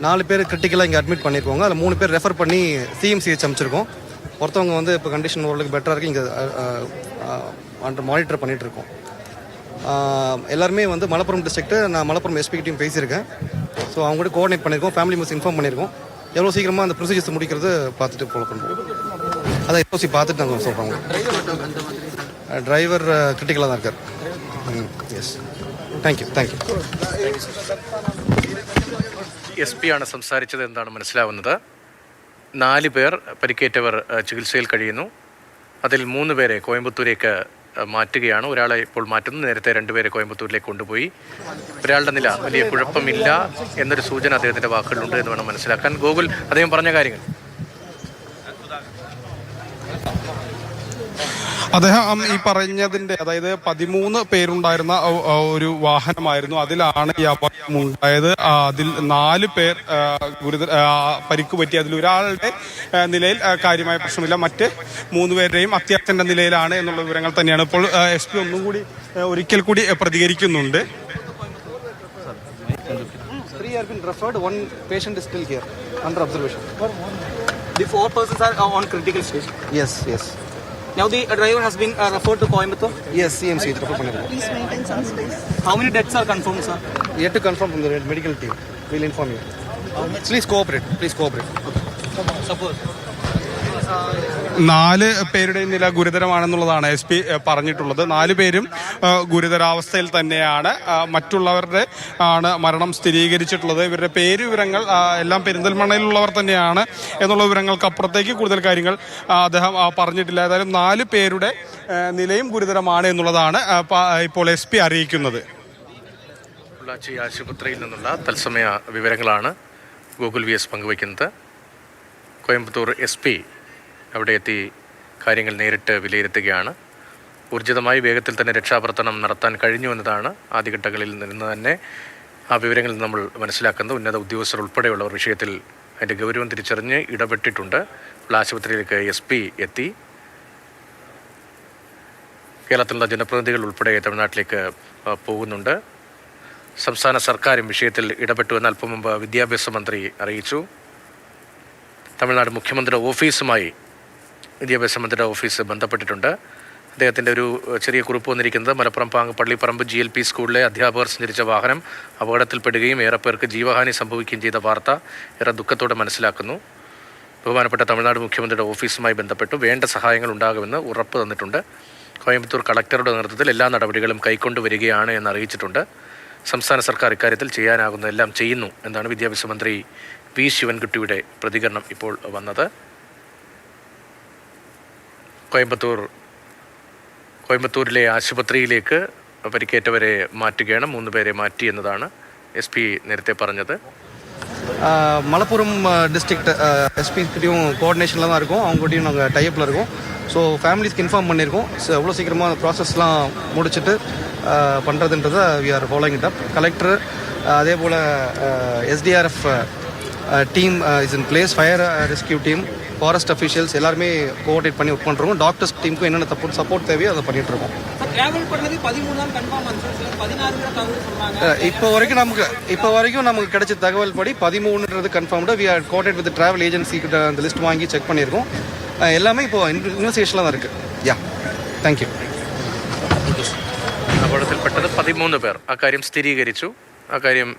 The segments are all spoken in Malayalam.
4 பேர் கிரிட்டிக்கலாக இங்கே அட்மிட் பண்ணியிருக்கோங்க. அதில் 3 பேர் ரெஃபர் பண்ணி சிஎம்சிஹெச் அமைச்சிருக்கோம். ஒருத்தவங்க வந்து இப்போ கண்டிஷன் ஓரளவுக்கு பெட்டராக இருக்குது. இங்கே அண்டர் மானிட்டர் பண்ணிகிட்ருக்கோம். எல்லாருமே வந்து மலப்புரம் டிஸ்ட்ரிக்ட்டு. நான் மலப்புரம் எஸ்பிகிட்டையும் பேசியிருக்கேன். ஸோ அவங்க கூட கோஆர்டினேட் பண்ணியிருக்கோம், ஃபேமிலி மெம்பர்ஸ் இன்ஃபார்ம் பண்ணியிருக்கோம். எவ்வளோ சீக்கிரமாக அந்த ப்ரொசீஜர்ஸ் முடிக்கிறது பார்த்துட்டு ஃபாலோ பண்ணுறோம். அதை எஸ்ஓசி பார்த்துட்டு நாங்கள் சொல்கிறோம். டிரைவர் கிரிட்டிக்கலாக தான் இருக்கார். Yes thank you. S P ആണ് സംസാരിച്ചത് എന്താണ് മനസ്സിലാവുന്നത്. 4 പേർ പരിക്കേറ്റവർ ചികിത്സയിൽ കഴിയുന്നു. അതിൽ 3 പേരെ കോയമ്പത്തൂരേക്ക് മാറ്റുകയാണ്. ഒരാളെ ഇപ്പോൾ മാറ്റുന്നു. നേരത്തെ 2 പേരെ കോയമ്പത്തൂരിലേക്ക് കൊണ്ടുപോയി. ഒരാളുടെ നില വലിയ കുഴപ്പമില്ല എന്നൊരു സൂചന അദ്ദേഹത്തിൻ്റെ വാക്കുകളുണ്ട് എന്ന് വേണം മനസ്സിലാക്കാൻ. ഗോകുൽ, അദ്ദേഹം പറഞ്ഞ കാര്യങ്ങൾ. അദ്ദേഹം ഈ പറഞ്ഞതിൻ്റെ, അതായത് 13 പേരുണ്ടായിരുന്ന ഒരു വാഹനമായിരുന്നു. അതിലാണ് ഈ അപകടം ഉണ്ടായത്. അതിൽ 4 പേർ ഗുരുതര പരിക്ക് പറ്റി. അതിൽ ഒരാളുടെ നിലയിൽ കാര്യമായ പ്രശ്നമില്ല. മറ്റ് 3 പേരുടെയും അത്യാസന്ന നിലയിലാണ് എന്നുള്ള വിവരങ്ങൾ തന്നെയാണ്. ഇപ്പോൾ എസ് പി ഒന്നും കൂടി ഒരിക്കൽ കൂടി പ്രതികരിക്കുന്നുണ്ട്. 3 have been referred. 1 patient is still here under observation. The 4 persons are on critical stage. Yes. Now the driver has been referred to Coimbatore. Yes, CMC refer பண்ணிருக்கோம். Please maintain some space. How many deaths are confirmed, sir? Yet to confirm from the medical team. We'll inform you. Please cooperate. Suppose 4 പേരുടെയും നില ഗുരുതരമാണെന്നുള്ളതാണ് എസ് പി പറഞ്ഞിട്ടുള്ളത്. 4 പേരും ഗുരുതരാവസ്ഥയിൽ തന്നെയാണ്. മറ്റുള്ളവരുടെ ആണ് മരണം സ്ഥിരീകരിച്ചിട്ടുള്ളത്. ഇവരുടെ വിവരങ്ങൾ എല്ലാം പെരിന്തൽമണ്ണയിലുള്ളവർ തന്നെയാണ് എന്നുള്ള വിവരങ്ങൾക്ക് അപ്പുറത്തേക്ക് കൂടുതൽ കാര്യങ്ങൾ അദ്ദേഹം പറഞ്ഞിട്ടില്ല. ഏതായാലും 4 പേരുടെ നിലയും ഗുരുതരമാണ് എന്നുള്ളതാണ് ഇപ്പോൾ എസ് പി അറിയിക്കുന്നത്. പൊള്ളാച്ചി ആശുപത്രിയിൽ നിന്നുള്ള തത്സമയ വിവരങ്ങളാണ് ഗൂഗിൾ വി എസ് പങ്കുവയ്ക്കുന്നത്. കോയമ്പത്തൂർ എസ് പി അവിടെ എത്തി കാര്യങ്ങൾ നേരിട്ട് വിലയിരുത്തുകയാണ്. ഊർജിതമായി വേഗത്തിൽ തന്നെ രക്ഷാപ്രവർത്തനം നടത്താൻ കഴിഞ്ഞു എന്നതാണ് ആദ്യഘട്ടങ്ങളിൽ നിന്ന് തന്നെ ആ വിവരങ്ങളിൽ നമ്മൾ മനസ്സിലാക്കുന്നത്. ഉന്നത ഉദ്യോഗസ്ഥർ ഉൾപ്പെടെയുള്ളവർ വിഷയത്തിൽ അതിൻ്റെ ഗൗരവം തിരിച്ചറിഞ്ഞ് ഇടപെട്ടിട്ടുണ്ട്. ആശുപത്രിയിലേക്ക് എസ് പി എത്തി. കേരളത്തിലുള്ള ജനപ്രതിനിധികൾ ഉൾപ്പെടെ തമിഴ്നാട്ടിലേക്ക് പോകുന്നുണ്ട്. സംസ്ഥാന സർക്കാരും വിഷയത്തിൽ ഇടപെട്ടുവെന്ന് അല്പം മുമ്പ് വിദ്യാഭ്യാസ മന്ത്രി അറിയിച്ചു. തമിഴ്നാട് മുഖ്യമന്ത്രിയുടെ ഓഫീസുമായി വിദ്യാഭ്യാസ മന്ത്രിയുടെ ഓഫീസ് ബന്ധപ്പെട്ടിട്ടുണ്ട്. അദ്ദേഹത്തിൻ്റെ ഒരു ചെറിയ കുറിപ്പ് വന്നിരിക്കുന്നത് മലപ്പുറം പള്ളിപ്പറമ്പ് GLP സ്കൂളിലെ അധ്യാപകർ സഞ്ചരിച്ച വാഹനം അപകടത്തിൽപ്പെടുകയും ഏറെ പേർക്ക് ജീവഹാനി സംഭവിക്കുകയും ചെയ്ത വാർത്ത ഏറെ ദുഃഖത്തോടെ മനസ്സിലാക്കുന്നു. ബഹുമാനപ്പെട്ട തമിഴ്നാട് മുഖ്യമന്ത്രിയുടെ ഓഫീസുമായി ബന്ധപ്പെട്ടു വേണ്ട സഹായങ്ങൾ ഉണ്ടാകുമെന്ന് ഉറപ്പ് തന്നിട്ടുണ്ട്. കോയമ്പത്തൂർ കളക്ടറുടെ നേതൃത്വത്തിൽ എല്ലാ നടപടികളും കൈക്കൊണ്ടുവരികയാണ് എന്ന് അറിയിച്ചിട്ടുണ്ട്. സംസ്ഥാന സർക്കാർ ഇക്കാര്യത്തിൽ ചെയ്യാനാകുന്നതെല്ലാം ചെയ്യുന്നു എന്നാണ് വിദ്യാഭ്യാസ മന്ത്രി വി ശിവൻകുട്ടിയുടെ പ്രതികരണം ഇപ്പോൾ വന്നത്. കോയമ്പത്തൂരിലെ ആശുപത്രിയിലേക്ക് പരിക്കേറ്റവരെ മാറ്റുകയാണ്. 3 പേരെ മാറ്റി എന്നതാണ് എസ് പി നേരത്തെ പറഞ്ഞത്. மலப்புரம் டிஸ்ட்ரிக்ட் எஸ்பிக்கிட்டையும் கோஆர்டினேஷனில் தான் இருக்கும். அவங்ககிட்டையும் நாங்கள் டைப்பில் இருக்கோம். ஸோ ஃபேமிலிஸ்க்கு இன்ஃபார்ம் பண்ணியிருக்கோம். ஸோ எவ்வளோ சீக்கிரமாக அந்த ப்ராசஸ்லாம் முடிச்சுட்டு பண்ணுறதுன்றதை we are following it up. Collector அதே போல் SDRF team is in place. Fire rescue team, forest officials எல்லாருமே கோஆர்டினேட் பண்ணி ஒர்க் பண்ணுறோம். டாக்டர்ஸ் டீமுக்கும் என்னென்ன சப்போர்ட் தேவையோ அதை பண்ணிகிட்ருக்கோம். இப்போ வரைக்கும் நமக்கு கிடைச்ச தகவல் படி 13ன்றது confirmed. We are coordinate with travel agency கிட்ட அந்த லிஸ்ட் வாங்கி செக் பண்ணியிருக்கோம். எல்லாமே இப்போ இன்வெஸ்டிகேஷனில் தான் இருக்குது. யா, താങ്ക് യു. അപകടത്തിൽപ്പെട്ടത് 13 പേർ. അക്കാര്യം സ്ഥിരീകരിച്ചു. അക്കാര്യം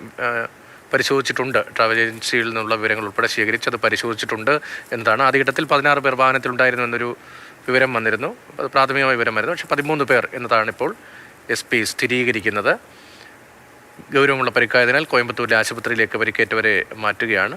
പരിശോധിച്ചിട്ടുണ്ട്. ട്രാവൽ ഏജൻസിയിൽ നിന്നുള്ള വിവരങ്ങൾ ഉൾപ്പെടെ ശേഖരിച്ച് അത് പരിശോധിച്ചിട്ടുണ്ട് എന്നതാണ്. ആദ്യഘട്ടത്തിൽ 16 പേർ വാഹനത്തിലുണ്ടായിരുന്നു എന്നൊരു വിവരം വന്നിരുന്നു. അത് പ്രാഥമികമായ വിവരമായിരുന്നു. പക്ഷേ 13 പേർ എന്നതാണ് ഇപ്പോൾ എസ് പി സ്ഥിരീകരിക്കുന്നത്. ഗൗരവമുള്ള പരിക്കായതിനാൽ കോയമ്പത്തൂരിലെ ആശുപത്രിയിലേക്ക് പരിക്കേറ്റവരെ മാറ്റുകയാണ്.